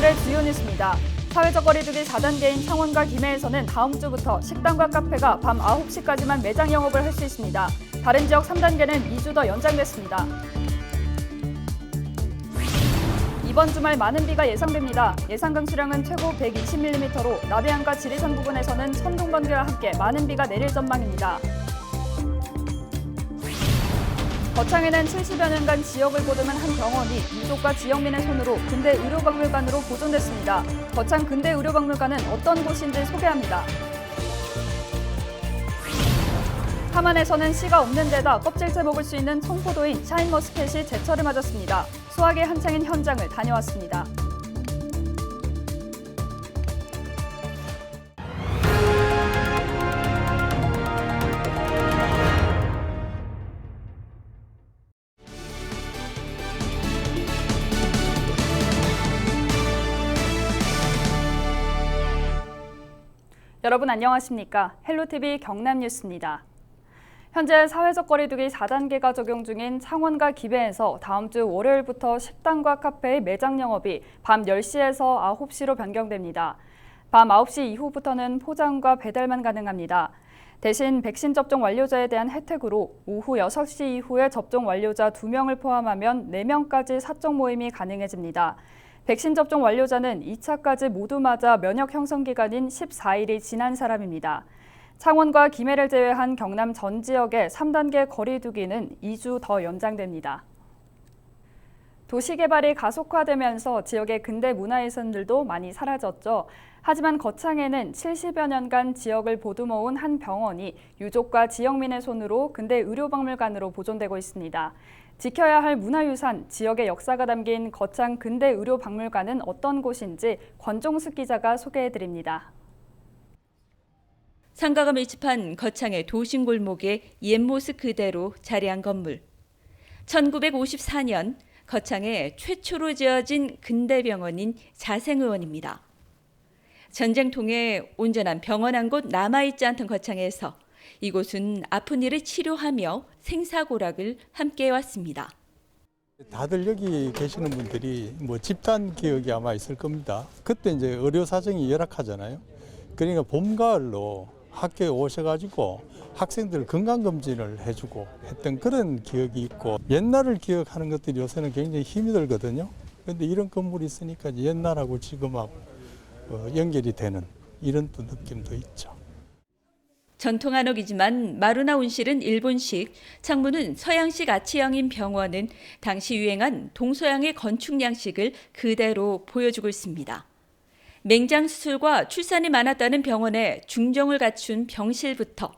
오늘의 주요 뉴스입니다. 사회적 거리두기 4단계인 창원과 김해에서는 다음 주부터 식당과 카페가 밤 9시까지만 매장 영업을 할 수 있습니다. 다른 지역 3단계는 2주 더 연장됐습니다. 이번 주말 많은 비가 예상됩니다. 예상 강수량은 최고 120mm로 남해안과 지리산 부근에서는 천둥 번개와 함께 많은 비가 내릴 전망입니다. 거창에는 70여 년간 지역을 보듬은 한 병원이 유족과 지역민의 손으로 근대 의료박물관으로 보존됐습니다. 거창 근대 의료박물관은 어떤 곳인지 소개합니다. 함안에서는 씨가 없는 데다 껍질째 먹을 수 있는 청포도인 샤인머스켓이 제철을 맞았습니다. 수확이 한창인 현장을 다녀왔습니다. 여러분 안녕하십니까? 헬로티비 경남뉴스입니다. 현재 사회적 거리두기 4단계가 적용 중인 창원과 김해에서 다음 주 월요일부터 식당과 카페의 매장 영업이 밤 10시에서 9시로 변경됩니다. 밤 9시 이후부터는 포장과 배달만 가능합니다. 대신 백신 접종 완료자에 대한 혜택으로 오후 6시 이후에 접종 완료자 2명을 포함하면 4명까지 사적 모임이 가능해집니다. 백신 접종 완료자는 2차까지 모두 맞아 면역 형성 기간인 14일이 지난 사람입니다. 창원과 김해를 제외한 경남 전 지역의 3단계 거리두기는 2주 더 연장됩니다. 도시개발이 가속화되면서 지역의 근대 문화예술들도 많이 사라졌죠. 하지만 거창에는 70여 년간 지역을 보듬어온 한 병원이 유족과 지역민의 손으로 근대 의료박물관으로 보존되고 있습니다. 지켜야 할 문화유산, 지역의 역사가 담긴 거창 근대 의료박물관은 어떤 곳인지 권종숙 기자가 소개해드립니다. 상가가 밀집한 거창의 도심골목에 옛 모습 그대로 자리한 건물. 1954년 거창에 최초로 지어진 근대병원인 자생의원입니다. 전쟁 통해 온전한 병원 한 곳 남아있지 않던 거창에서 이곳은 아픈 이를 치료하며 생사고락을 함께해왔습니다. 다들 여기 계시는 분들이 집단 기억이 아마 있을 겁니다. 그때 이제 의료 사정이 열악하잖아요. 그러니까 봄, 가을로 학교에 오셔가지고 학생들 건강검진을 해주고 했던 그런 기억이 있고, 옛날을 기억하는 것들이 요새는 굉장히 힘이 들거든요. 그런데 이런 건물이 있으니까 옛날하고 지금하고 연결이 되는 이런 또 느낌도 있죠. 전통 한옥이지만 마루나 온실은 일본식, 창문은 서양식 아치형인 병원은 당시 유행한 동서양의 건축 양식을 그대로 보여주고 있습니다. 맹장 수술과 출산이 많았다는 병원에 중정을 갖춘 병실부터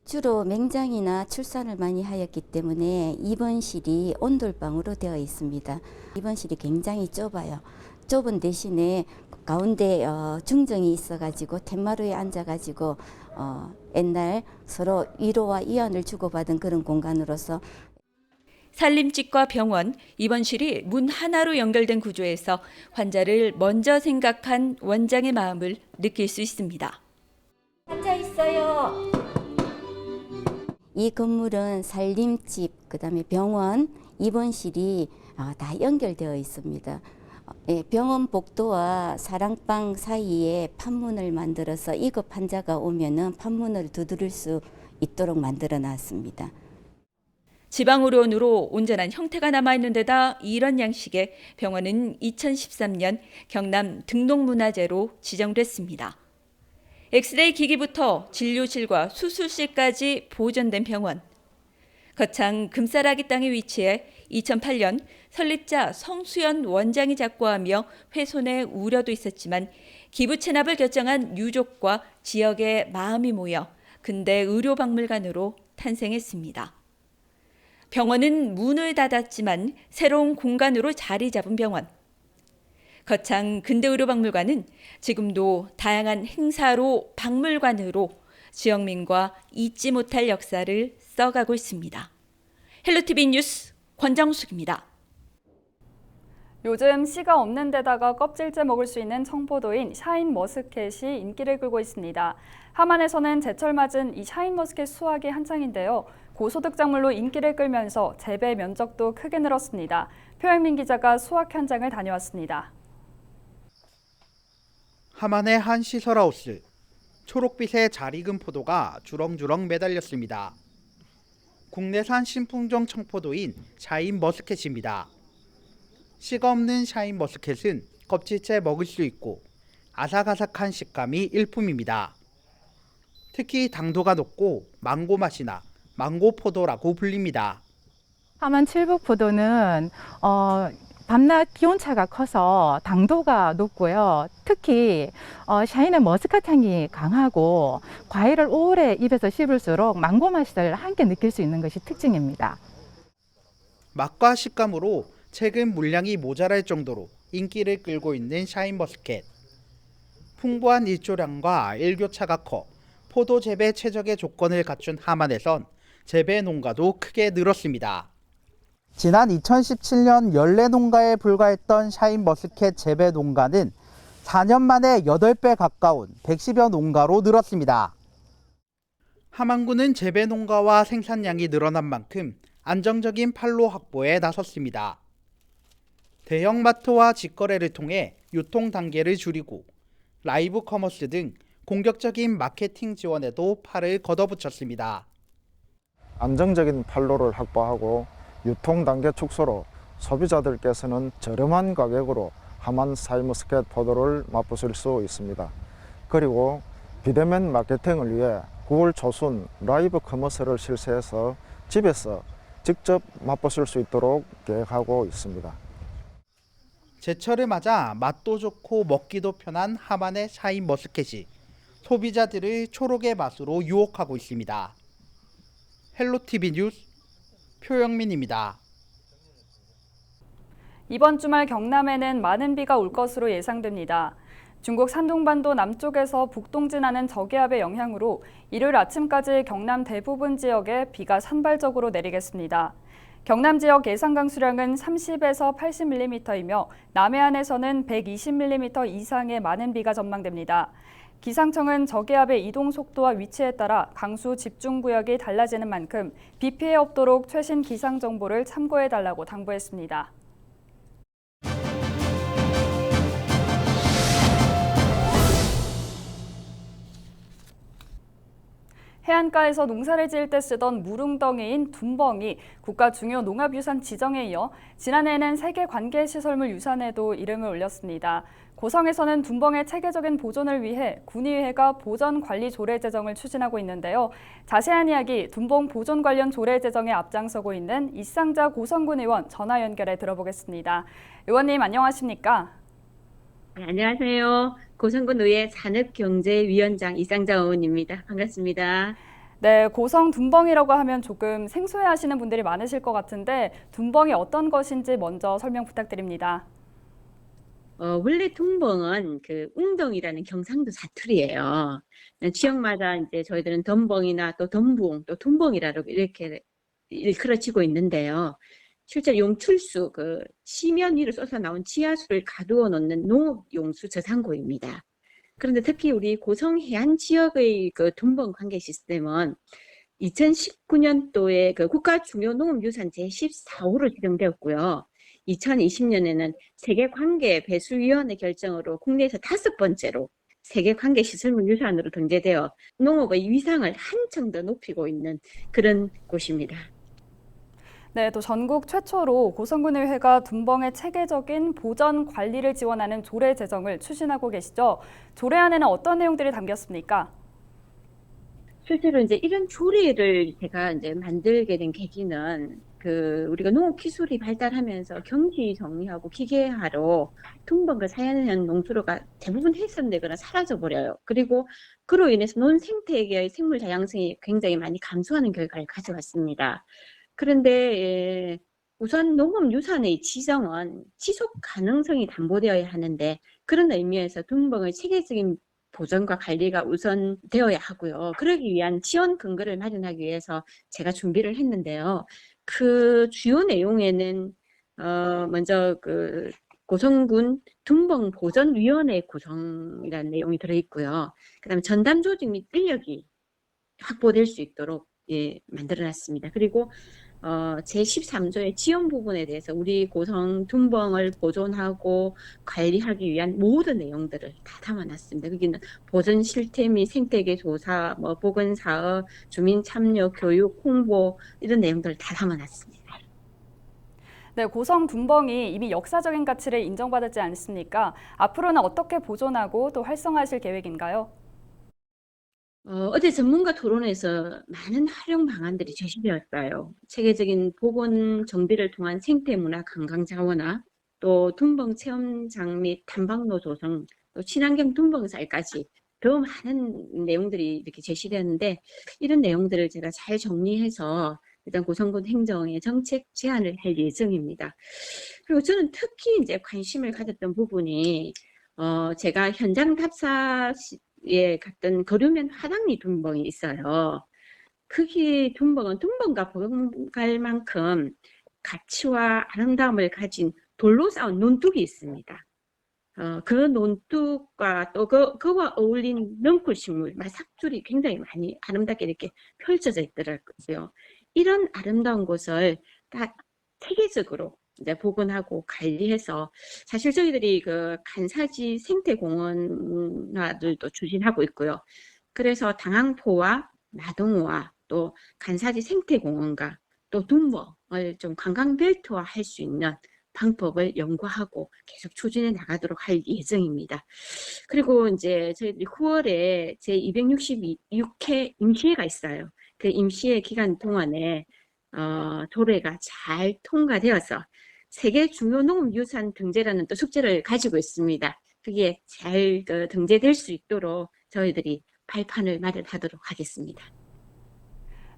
주로 맹장이나 출산을 많이 하였기 때문에 입원실이 온돌방으로 되어 있습니다. 입원실이 굉장히 좁아요. 좁은 대신에 가운데 중정이 있어가지고 텐마루에 앉아가지고 옛날 서로 위로와 위안을 주고받은 그런 공간으로서 산림집과 병원, 입원실이 문 하나로 연결된 구조에서 환자를 먼저 생각한 원장의 마음을 느낄 수 있습니다. 앉아 있어요. 이 건물은 산림집, 그다음에 병원, 입원실이 다 연결되어 있습니다. 병원 복도와 사랑방 사이에 판문을 만들어서 위급 환자가 오면은 판문을 두드릴 수 있도록 만들어 놨습니다. 지방의료원으로 온전한 형태가 남아있는 데다 이런 양식의 병원은 2013년 경남 등록문화재로 지정됐습니다. 엑스레이 기기부터 진료실과 수술실까지 보존된 병원. 거창 금싸라기 땅에 위치해 2008년 설립자 성수연 원장이 작고하며 훼손의 우려도 있었지만 기부 체납을 결정한 유족과 지역의 마음이 모여 근대 의료박물관으로 탄생했습니다. 병원은 문을 닫았지만 새로운 공간으로 자리 잡은 병원. 거창 근대의료박물관은 지금도 다양한 행사로 박물관으로 지역민과 잊지 못할 역사를 써가고 있습니다. 헬로티비 뉴스 권정숙입니다. 요즘 씨가 없는 데다가 껍질째 먹을 수 있는 청포도인 샤인머스켓이 인기를 끌고 있습니다. 함안에서는 제철 맞은 이 샤인머스켓 수확이 한창인데요. 고소득 작물로 인기를 끌면서 재배 면적도 크게 늘었습니다. 표영민 기자가 수확 현장을 다녀왔습니다. 하만의 한 시설하우스. 초록빛의 잘 익은 포도가 주렁주렁 매달렸습니다. 국내산 신품종 청포도인 샤인 머스켓입니다. 씨가 없는 샤인 머스켓은 껍질째 먹을 수 있고 아삭아삭한 식감이 일품입니다. 특히 당도가 높고 망고 맛이나 망고 포도라고 불립니다. 하만 칠북 포도는 밤낮 기온차가 커서 당도가 높고요. 특히 샤인의 머스카트 향이 강하고 과일을 오래 입에서 씹을수록 망고 맛을 함께 느낄 수 있는 것이 특징입니다. 맛과 식감으로 최근 물량이 모자랄 정도로 인기를 끌고 있는 샤인머스켓. 풍부한 일조량과 일교차가 커 포도 재배 최적의 조건을 갖춘 하만에선 재배 농가도 크게 늘었습니다. 지난 2017년 14농가에 불과했던 샤인머스켓 재배 농가는 4년 만에 8배 가까운 110여 농가로 늘었습니다. 함안군은 재배 농가와 생산량이 늘어난 만큼 안정적인 판로 확보에 나섰습니다. 대형 마트와 직거래를 통해 유통 단계를 줄이고 라이브 커머스 등 공격적인 마케팅 지원에도 팔을 걷어붙였습니다. 안정적인 판로를 확보하고 유통 단계 축소로 소비자들께서는 저렴한 가격으로 하만 샤인머스켓 포도를 맛보실 수 있습니다. 그리고 비대면 마케팅을 위해 9월 초순 라이브 커머스를 실시해서 집에서 직접 맛보실 수 있도록 계획하고 있습니다. 제철을 맞아 맛도 좋고 먹기도 편한 하만의 샤인머스켓이 소비자들을 초록의 맛으로 유혹하고 있습니다. 헬로티비 뉴스 표영민입니다. 이번 주말 경남에는 많은 비가 올 것으로 예상됩니다. 중국 산둥반도 남쪽에서 북동진하는 저기압의 영향으로 일요일 아침까지 경남 대부분 지역에 비가 산발적으로 내리겠습니다. 경남 지역 예상 강수량은 30에서 80mm이며 남해안에서는 120mm 이상의 많은 비가 전망됩니다. 기상청은 저기압의 이동 속도와 위치에 따라 강수 집중 구역이 달라지는 만큼 비 피해 없도록 최신 기상 정보를 참고해달라고 당부했습니다. 해안가에서 농사를 지을 때 쓰던 물웅덩이인 둔벙이 국가 중요 농업유산 지정에 이어 지난해에는 세계관계시설물 유산에도 이름을 올렸습니다. 고성에서는 둔벙의 체계적인 보존을 위해 군의회가 보전관리 조례 제정을 추진하고 있는데요. 자세한 이야기 둔벙 보존 관련 조례 제정에 앞장서고 있는 이상자 고성군 의원 전화 연결해 들어보겠습니다. 의원님 안녕하십니까? 네, 안녕하세요. 고성군 의회 산업경제위원장 이상자 의원입니다. 반갑습니다. 네, 고성 둔벙이라고 하면 조금 생소해하시는 분들이 많으실 것 같은데 둔벙이 어떤 것인지 먼저 설명 부탁드립니다. 원래 둔벙은 그 웅덩이라는 경상도 사투리예요. 지역마다 이제 저희들은 덤벙이나 또 덤붕, 또 둔벙이라고 이렇게 일컬어지고 있는데요. 실제 용출수, 그 시면 위로 쏟아 나온 지하수를 가두어 놓는 농업용수 저장고입니다. 그런데 특히 우리 고성 해안 지역의 그 둔벙 관계 시스템은 2019년도에 그 국가 중요 농업유산 제14호로 지정되었고요. 2020년에는 세계관계 배수위원회 결정으로 국내에서 5번째로 세계관계시설물 유산으로 등재되어 농업의 위상을 한층 더 높이고 있는 그런 곳입니다. 네, 또 전국 최초로 고성군의회가 둔벙의 체계적인 보전 관리를 지원하는 조례 제정을 추진하고 계시죠. 조례안에는 어떤 내용들이 담겼습니까? 실제로 이제 이런 조례를 제가 이제 만들게 된 계기는 그 우리가 농업 기술이 발달하면서 경지 정리하고 기계화로 둔벙과 자연형 농수로가 대부분 훼손되거나 사라져 버려요. 그리고 그로 인해서 논 생태계의 생물 다양성이 굉장히 많이 감소하는 결과를 가져왔습니다. 그런데 우선 농업유산의 지정은 지속 가능성이 담보되어야 하는데 그런 의미에서 둔벙의 체계적인 보존과 관리가 우선되어야 하고요. 그러기 위한 지원 근거를 마련하기 위해서 제가 준비를 했는데요. 그 주요 내용에는 먼저 그 고성군 둔벙 보전위원회 구성이라는 내용이 들어있고요. 그다음에 전담 조직 및 인력이 확보될 수 있도록 만들어놨습니다. 그리고 제13조의 지원 부분에 대해서 우리 고성 둔벙을 보존하고 관리하기 위한 모든 내용들을 다 담아놨습니다. 거기는 보전 실태 및 생태계 조사, 뭐 보건 사업, 주민 참여, 교육, 홍보 이런 내용들을 다 담아놨습니다. 네, 고성 둔벙이 이미 역사적인 가치를 인정받았지 않습니까? 앞으로는 어떻게 보존하고 또 활성화하실 계획인가요? 어제 전문가 토론에서 많은 활용 방안들이 제시되었어요. 체계적인 보건 정비를 통한 생태 문화 관광 자원화, 또 둔벙 체험장 및 탐방로 조성, 또 친환경 둔벙살까지 더 많은 내용들이 이렇게 제시되었는데 이런 내용들을 제가 잘 정리해서 일단 고성군 행정에 정책 제안을 할 예정입니다. 그리고 저는 특히 이제 관심을 가졌던 부분이 제가 현장 답사에 갔던 거류면 화당리 둔벙이 있어요. 크기 둔벙은 둔벙과 버금갈 만큼 가치와 아름다움을 가진 돌로 쌓은 논뚝이 있습니다. 그 논뚝과 또 그와 어울린 넝쿨 식물, 마삭줄이 굉장히 많이 아름답게 이렇게 펼쳐져 있더라고요. 이런 아름다운 곳을 딱 체계적으로 이제 복원하고 관리해서 사실 저희들이 그 간사지 생태공원화들도 추진하고 있고요. 그래서 당항포와 마동호와 또 간사지 생태공원과 또 둔벙을 좀 관광벨트화 할 수 있는 방법을 연구하고 계속 추진해 나가도록 할 예정입니다. 그리고 이제 저희들이 9월에 제266회 임시회가 있어요. 그 임시회 기간 동안에 조례가 잘 통과되어서 세계 중요 농업유산 등재라는 또 숙제를 가지고 있습니다. 그게 잘 등재될 수 있도록 저희들이 발판을 마련하도록 하겠습니다.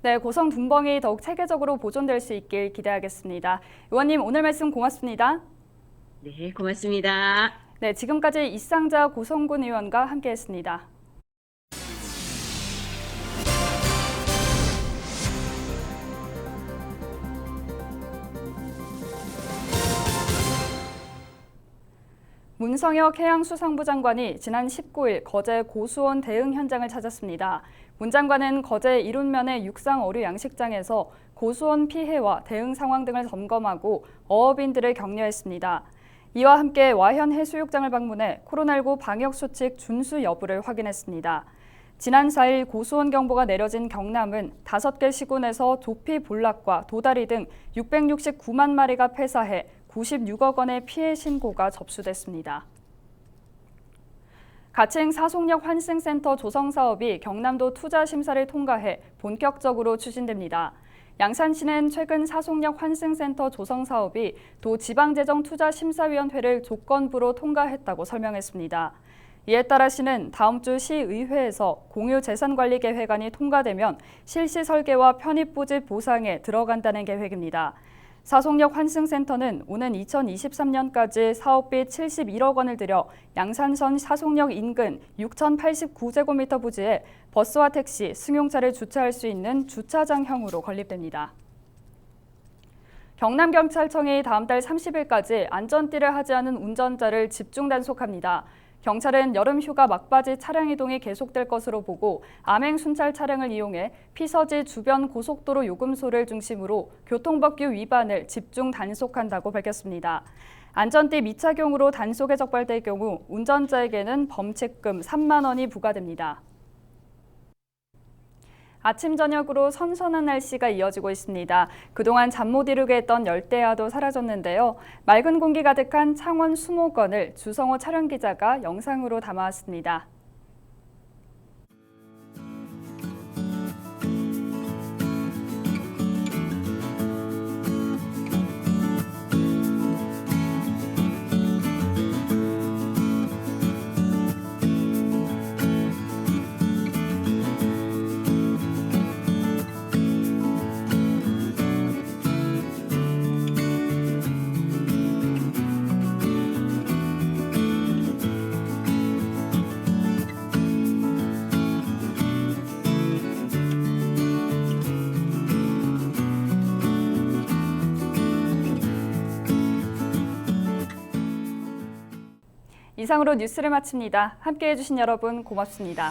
네, 고성 둔벙이 더욱 체계적으로 보존될 수 있길 기대하겠습니다. 의원님, 오늘 말씀 고맙습니다. 네, 고맙습니다. 네, 지금까지 이상자 고성군 의원과 함께했습니다. 문성혁 해양수산부 장관이 지난 19일 거제 고수원 대응 현장을 찾았습니다. 문 장관은 거제 이룬면의 육상어류 양식장에서 고수원 피해와 대응 상황 등을 점검하고 어업인들을 격려했습니다. 이와 함께 와현 해수욕장을 방문해 코로나19 방역수칙 준수 여부를 확인했습니다. 지난 4일 고수원 경보가 내려진 경남은 5개 시군에서 도피 볼락과 도다리 등 669만 마리가 폐사해 96억 원의 피해 신고가 접수됐습니다. 가칭 사속력 환승센터 조성 사업이 경남도 투자 심사를 통과해 본격적으로 추진됩니다. 양산시는 최근 사속력 환승센터 조성 사업이 도 지방재정투자심사위원회를 조건부로 통과했다고 설명했습니다. 이에 따라 시는 다음 주 시의회에서 공유재산관리계획안이 통과되면 실시 설계와 편입부지 보상에 들어간다는 계획입니다. 사속력 환승센터는 오는 2023년까지 사업비 71억 원을 들여 양산선 사속력 인근 6,089제곱미터 부지에 버스와 택시, 승용차를 주차할 수 있는 주차장형으로 건립됩니다. 경남경찰청이 다음 달 30일까지 안전띠를 하지 않은 운전자를 집중 단속합니다. 경찰은 여름 휴가 막바지 차량 이동이 계속될 것으로 보고 암행 순찰 차량을 이용해 피서지 주변 고속도로 요금소를 중심으로 교통법규 위반을 집중 단속한다고 밝혔습니다. 안전띠 미착용으로 단속에 적발될 경우 운전자에게는 범칙금 3만 원이 부과됩니다. 아침 저녁으로 선선한 날씨가 이어지고 있습니다. 그동안 잠 못 이루게 했던 열대야도 사라졌는데요. 맑은 공기 가득한 창원 수목원을 주성호 촬영기자가 영상으로 담아왔습니다. 이상으로 뉴스를 마칩니다. 함께해 주신 여러분 고맙습니다.